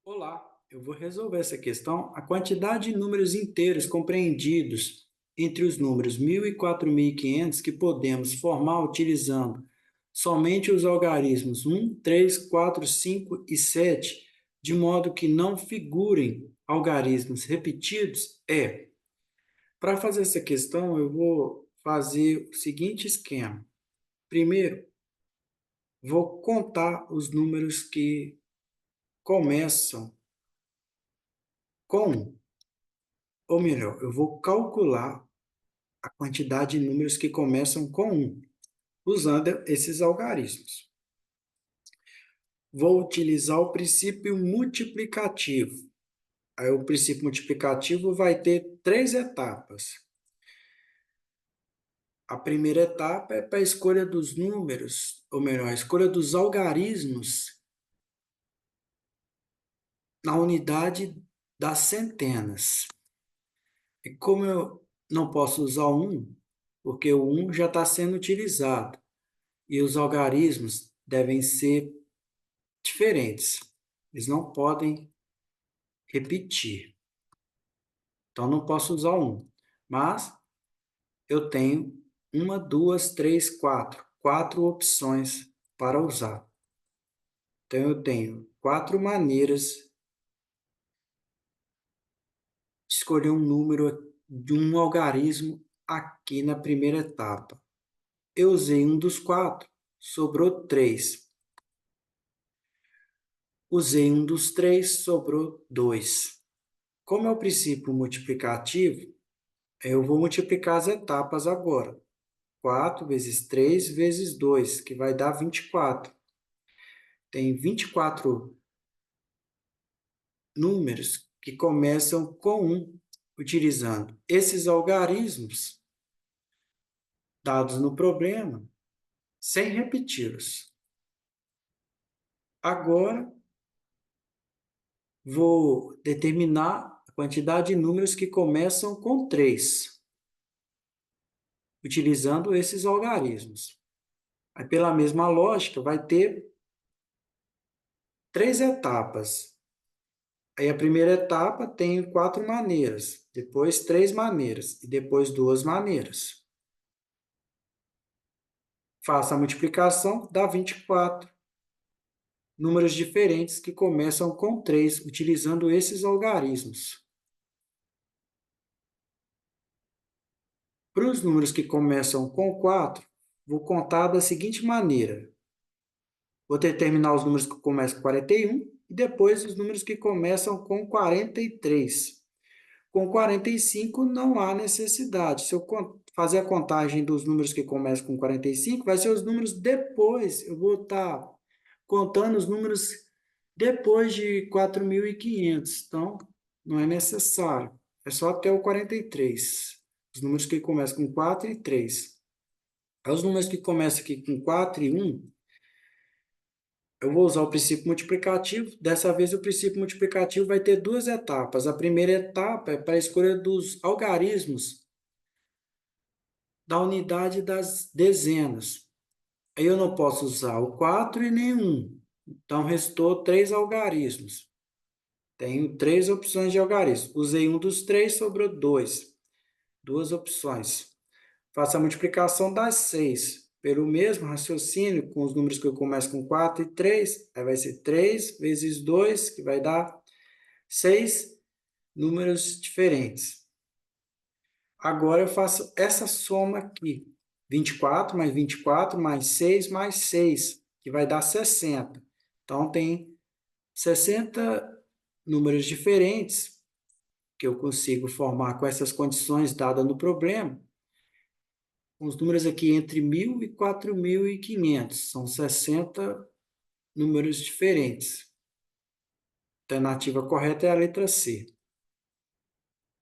Olá, eu vou resolver essa questão. A quantidade de números inteiros compreendidos entre os números 1000 e 4500 que podemos formar utilizando somente os algarismos 1, 3, 4, 5 e 7, de modo que não figurem algarismos repetidos, é. Para fazer essa questão, eu vou fazer o seguinte esquema. Primeiro, vou contar os números que começam com 1. Ou melhor, eu vou calcular a quantidade de números que começam com 1, usando esses algarismos. Vou utilizar o princípio multiplicativo. Aí, o princípio multiplicativo vai ter 3 etapas. A primeira etapa é para a escolha dos números, ou melhor, a escolha dos algarismos na unidade das centenas. E como eu não posso usar o 1, porque o 1 já está sendo utilizado, e os algarismos devem ser diferentes. Eles não podem repetir. Então, não posso usar o 1. Mas eu tenho uma, duas, três, quatro. 4 opções para usar. Então, eu tenho 4 maneiras de escolher um número de um algarismo aqui na primeira etapa. Eu usei um dos 4, sobrou 3. Usei um dos 3, sobrou 2. Como é o princípio multiplicativo, eu vou multiplicar as etapas agora. 4 vezes 3 vezes 2, que vai dar 24. Tem 24 números que começam com 1, utilizando esses algarismos dados no problema, sem repeti-los. Agora, vou determinar a quantidade de números que começam com 3, utilizando esses algarismos. Aí, pela mesma lógica, vai ter 3 etapas. Aí, a primeira etapa tem 4 maneiras, depois 3 maneiras e depois 2 maneiras. Faça a multiplicação, dá 24. Números diferentes que começam com 3, utilizando esses algarismos. Para os números que começam com 4, vou contar da seguinte maneira. Vou determinar os números que começam com 41 e depois os números que começam com 43. Com 45 não há necessidade. Se eu fazer a contagem dos números que começam com 45, vai ser os números depois. Eu vou estar contando os números depois de 4.500. Então, não é necessário. É só até o 43. Os números que começam com 4 e 3. Os números que começam aqui com 4 e 1, eu vou usar o princípio multiplicativo. Dessa vez, o princípio multiplicativo vai ter 2 etapas. A primeira etapa é para a escolha dos algarismos da unidade das dezenas. Aí eu não posso usar o 4 e nem 1. Então, restou 3 algarismos. Tenho 3 opções de algarismo. Usei um dos 3, sobrou 2. 2 opções. Faço a multiplicação das 6. Pelo mesmo raciocínio, com os números que eu começo com 4 e 3, aí vai ser 3 vezes 2, que vai dar 6 números diferentes. Agora eu faço essa soma aqui. 24 mais 24 mais 6 mais 6, que vai dar 60. Então, tem 60 números diferentes que eu consigo formar com essas condições dadas no problema. Os números aqui entre 1000 e 4500. São 60 números diferentes. A alternativa correta é a letra C.